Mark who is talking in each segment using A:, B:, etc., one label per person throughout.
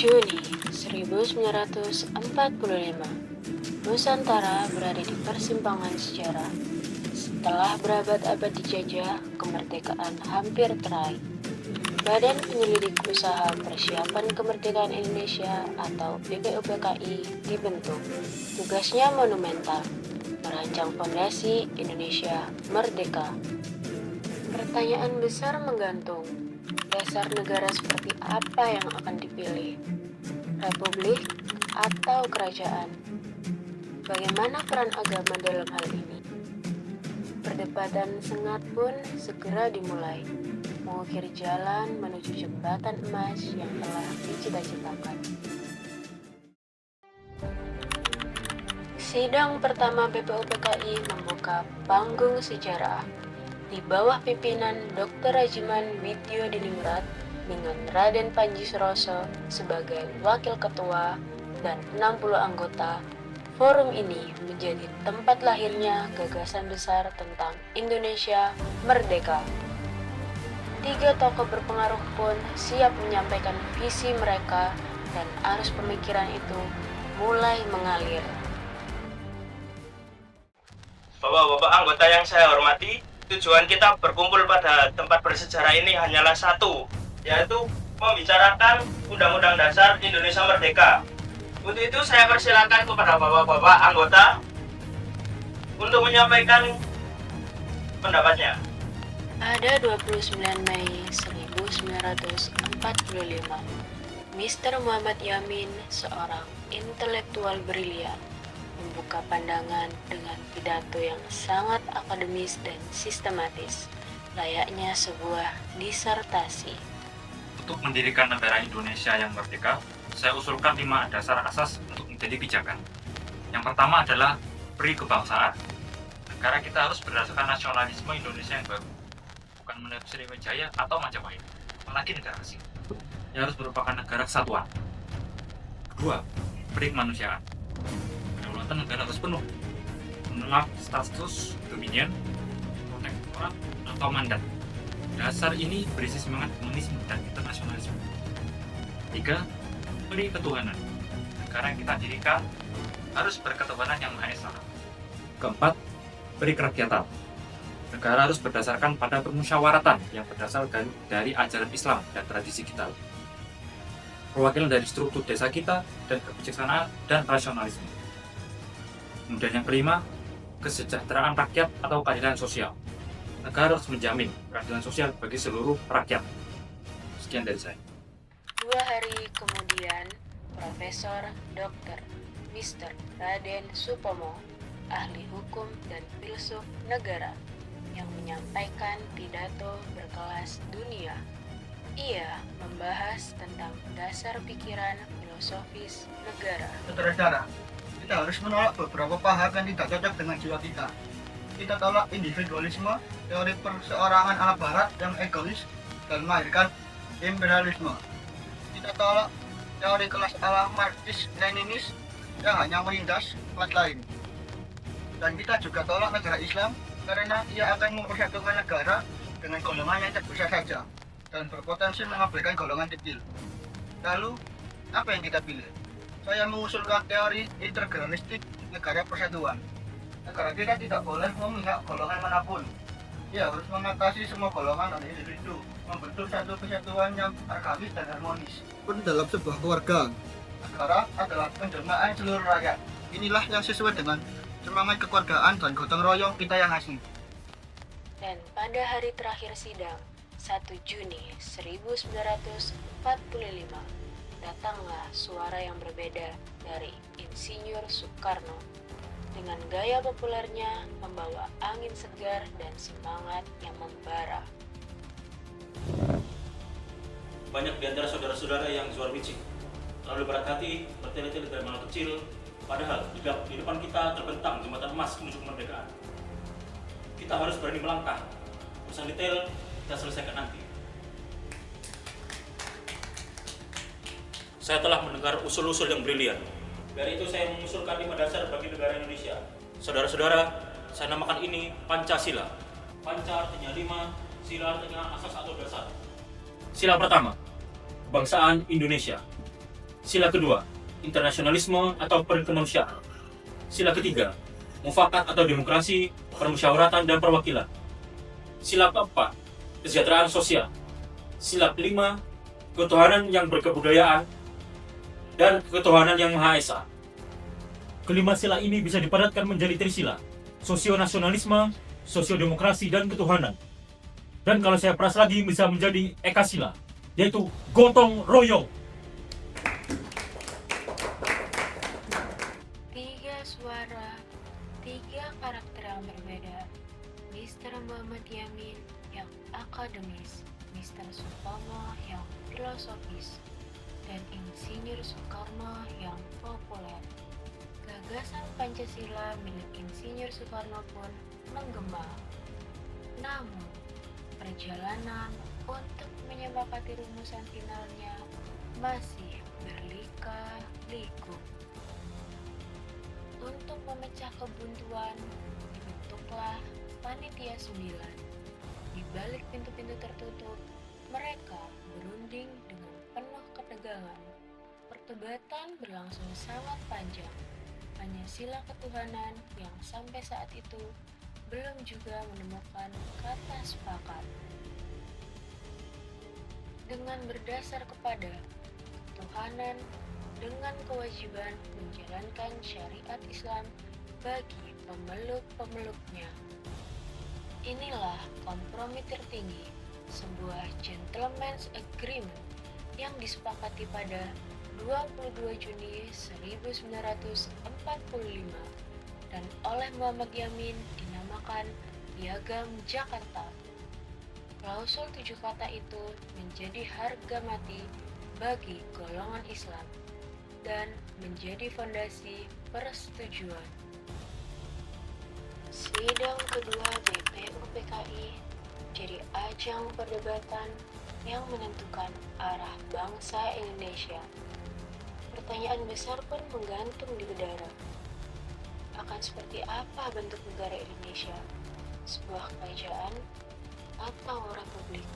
A: Juni 1945, Nusantara berada di persimpangan sejarah. Setelah berabad-abad dijajah, kemerdekaan hampir teraih. Badan Penyelidik Usaha Persiapan Kemerdekaan Indonesia atau BPUPKI dibentuk. Tugasnya monumental, merancang fondasi Indonesia merdeka. Pertanyaan besar menggantung, dasar negara seperti apa yang akan dipilih? Republik atau kerajaan? Bagaimana peran agama dalam hal ini? Perdebatan sengat pun segera dimulai, mengukir jalan menuju jembatan emas yang telah dicita-citakan. Sidang pertama BPUPKI membuka panggung sejarah di bawah pimpinan Dr. Rajiman Widyodiningrat dengan Raden Panji Suroso sebagai wakil ketua dan 60 anggota. Forum ini menjadi tempat lahirnya gagasan besar tentang Indonesia merdeka. 3 tokoh berpengaruh pun siap menyampaikan visi mereka dan arus pemikiran itu mulai mengalir.
B: Bapak-bapak anggota yang saya hormati, tujuan kita berkumpul pada tempat bersejarah ini hanyalah satu, yaitu membicarakan Undang-Undang Dasar Indonesia Merdeka. Untuk itu saya persilakan kepada bapak-bapak anggota untuk menyampaikan pendapatnya.
A: Pada 29 Mei 1945, Mr. Muhammad Yamin, seorang intelektual brilian, membuka pandangan dengan pidato yang sangat akademis dan sistematis, layaknya sebuah disertasi.
C: Untuk mendirikan negara Indonesia yang merdeka, saya usulkan 5 dasar asas untuk menjadi pijakan. Yang pertama adalah peri kebangsaan. Negara kita harus berdasarkan nasionalisme Indonesia yang baru, bukan menurut Sriwijaya atau Majapahit, apalagi negara asing, yang harus merupakan negara kesatuan. Kedua, peri kemanusiaan. Kedaulatan negara harus penuh, menolak status dominion, protektorat, atau mandat. Dasar ini berisi semangat komunisme dan internasionalisme. 3. Peri ketuhanan. Negara yang kita dirikan harus berketuhanan yang Maha Esa. Keempat, peri kerakyatan. Negara harus berdasarkan pada permusyawaratan yang berasal dari ajaran Islam dan tradisi kita. Perwakilan dari struktur desa kita dan kebijaksanaan dan rasionalisme. Kemudian yang kelima, kesejahteraan rakyat atau keadilan sosial. Negara harus menjamin keadilan sosial bagi seluruh rakyat. Sekian dari saya.
A: 2 hari kemudian, Profesor Dr. Mr. Raden Supomo, ahli hukum dan filsuf negara, yang menyampaikan pidato berkelas dunia. Ia membahas tentang dasar pikiran filosofis negara.
D: Saudara-saudara, kita harus menolak beberapa paham yang tidak cocok dengan jiwa kita. Kita tolak individualisme, teori perseorangan ala barat yang egois dan melahirkan imperialisme. Kita tolak teori kelas ala Marxis-Leninis yang hanya menindas kelas lain. Dan kita juga tolak negara Islam karena ia akan mempersatukan negara dengan golongan yang terbesar saja dan berpotensi mengabaikan golongan kecil. Lalu, apa yang kita pilih? Saya mengusulkan teori integralistik negara persatuan. Negara kita tidak boleh memihak golongan manapun. Ia harus mengatasi semua golongan dan individu, membentuk satu kesatuan yang harmonis dan harmonis. Pun dalam sebuah keluarga, negara adalah penjelmaan seluruh rakyat. Inilah yang sesuai dengan semangat kekeluargaan dan gotong royong kita yang asli.
A: Dan pada hari terakhir sidang, 1 Juni 1945, datanglah suara yang berbeda dari Insinyur Soekarno. Dengan gaya populernya membawa angin segar dan semangat yang membara.
E: Banyak di antara saudara-saudara yang zuar bicik, terlalu berat hati, bertele-tele dari mana kecil, padahal di depan kita terbentang jembatan emas menuju kemerdekaan. Kita harus berani melangkah. Urusan detail kita selesaikan nanti. Saya telah mendengar usul-usul yang brilian. Dari itu saya mengusulkan 5 dasar bagi negara Indonesia. Saudara-saudara, saya namakan ini Pancasila. Panca artinya 5, sila artinya asas atau dasar. Sila pertama, kebangsaan Indonesia. Sila kedua, internasionalisme atau perkemanusiaan. Sila ketiga, mufakat atau demokrasi, permusyawaratan dan perwakilan. Sila keempat, kesejahteraan sosial. Sila kelima, ketuhanan yang berkebudayaan dan ketuhanan yang Maha Esa. Kelima sila ini bisa dipadatkan menjadi trisila, sosionasionalisme, sosiodemokrasi, dan ketuhanan. Dan kalau saya peras lagi bisa menjadi ekasila, yaitu gotong royong.
A: Tiga suara, tiga karakter yang berbeda. Mr. Muhammad Yamin yang akademis, Mr. Sutomo yang filosofis, dan Insinyur Soekarno yang populer. Gagasan Pancasila milik Insinyur Soekarno pun menggema. Namun, perjalanan untuk menyepakati rumusan finalnya masih berliku-liku. Untuk memecah kebuntuan, dibentuklah Panitia 9. Di balik pintu-pintu tertutup, mereka berunding dengan penuh ketegangan. Perdebatan berlangsung sangat panjang. Hanya sila ketuhanan yang sampai saat itu belum juga menemukan kata sepakat. Dengan berdasar kepada ketuhanan dengan kewajiban menjalankan syariat Islam bagi pemeluk-pemeluknya. Inilah kompromi tertinggi, sebuah gentleman's agreement yang disepakati pada 22 Juni 1945 dan oleh Muhammad Yamin dinamakan Piagam Jakarta. Klausul 7 kata itu menjadi harga mati bagi golongan Islam dan menjadi fondasi persetujuan. Sidang kedua BPUPKI jadi ajang perdebatan yang menentukan arah bangsa Indonesia. Pertanyaan besar pun menggantung di udara. Akan seperti apa bentuk negara Indonesia? Sebuah kerajaan atau republik?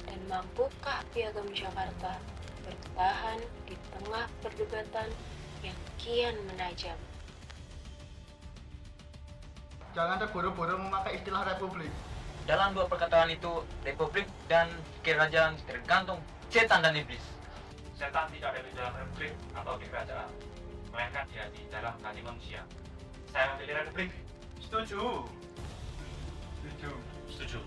A: Dan mampukah Piagam Jakarta bertahan di tengah perdebatan yang kian menajam?
D: Jangan terburu-buru memakai istilah republik.
F: Dalam dua perkataan itu, republik dan kerajaan tergantung setan dan iblis.
C: Setan tidak ada di dalam republik atau di kerajaan, melainkan dia di dalam hati manusia. Saya memilih republik.
B: Setuju.
C: Setuju.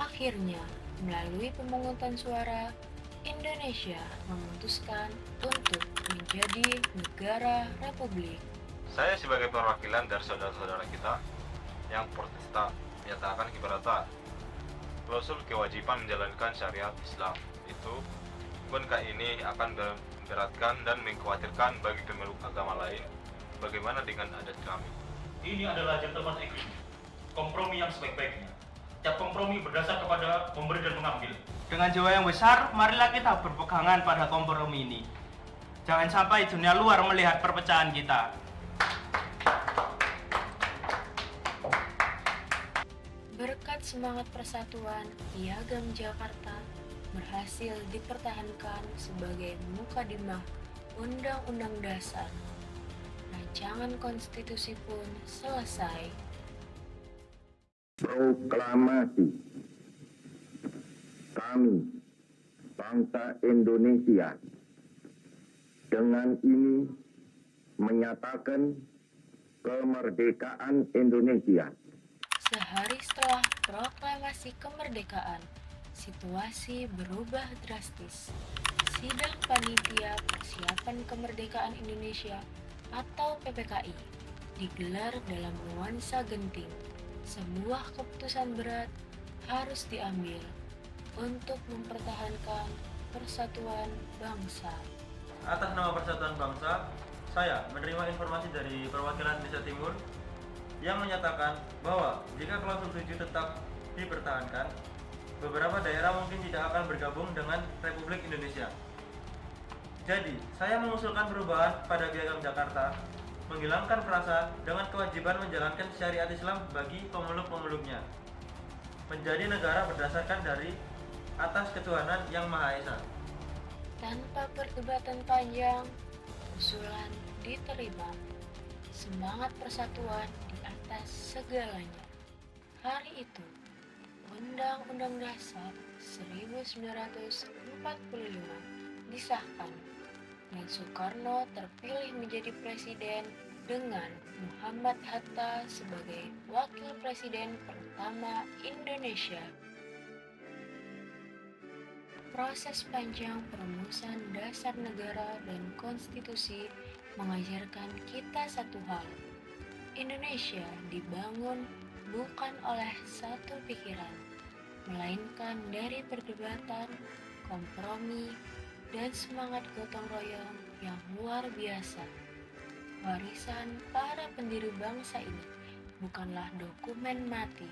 A: Akhirnya, melalui pemungutan suara, Indonesia memutuskan untuk menjadi negara republik.
G: Saya sebagai perwakilan dari saudara-saudara kita yang Protestan menyatakan keberatan klausul kewajiban menjalankan syariat Islam itu, bukankah ini akan memberatkan dan mengkhawatirkan bagi pemeluk agama lain? Bagaimana dengan adat kami?
E: Ini adalah gentleman agreement, kompromi yang sebaik-baiknya. Setiap kompromi berdasar kepada memberi dan mengambil.
B: Dengan jiwa yang besar, marilah kita berpegangan pada kompromi ini. Jangan sampai dunia luar melihat perpecahan kita.
A: Berkat semangat persatuan, Piagam Jakarta berhasil dipertahankan sebagai mukadimah Undang-Undang Dasar. Rancangan konstitusi pun selesai.
H: Proklamasi kami, bangsa Indonesia, dengan ini menyatakan kemerdekaan Indonesia.
A: Sehari setelah proklamasi kemerdekaan, situasi berubah drastis. Sidang Panitia Persiapan Kemerdekaan Indonesia atau PPKI digelar dalam nuansa genting. Sebuah keputusan berat harus diambil untuk mempertahankan persatuan bangsa.
I: Atas nama Persatuan Bangsa, saya menerima informasi dari perwakilan Indonesia Timur yang menyatakan bahwa jika klausul 7 tetap dipertahankan, beberapa daerah mungkin tidak akan bergabung dengan Republik Indonesia. Jadi, saya mengusulkan perubahan pada Piagam Jakarta, menghilangkan frasa dengan kewajiban menjalankan syariat Islam bagi pemeluk-pemeluknya, menjadi negara berdasarkan dari atas ketuhanan yang Maha Esa.
A: Tanpa perdebatan panjang, usulan diterima. Semangat persatuan di atas segalanya. Hari itu, Undang-Undang Dasar 1945 disahkan dan Soekarno terpilih menjadi presiden dengan Muhammad Hatta sebagai wakil presiden pertama Indonesia. Proses panjang perumusan dasar negara dan konstitusi mengajarkan kita satu hal. Indonesia dibangun bukan oleh satu pikiran, melainkan dari perdebatan, kompromi, dan semangat gotong royong yang luar biasa. Warisan para pendiri bangsa ini bukanlah dokumen mati,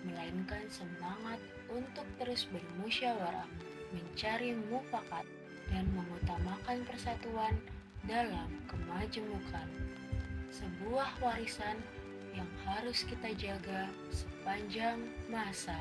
A: melainkan semangat untuk terus bermusyawarah, mencari mufakat, dan mengutamakan persatuan dalam kemajemukan. Sebuah warisan yang harus kita jaga sepanjang masa.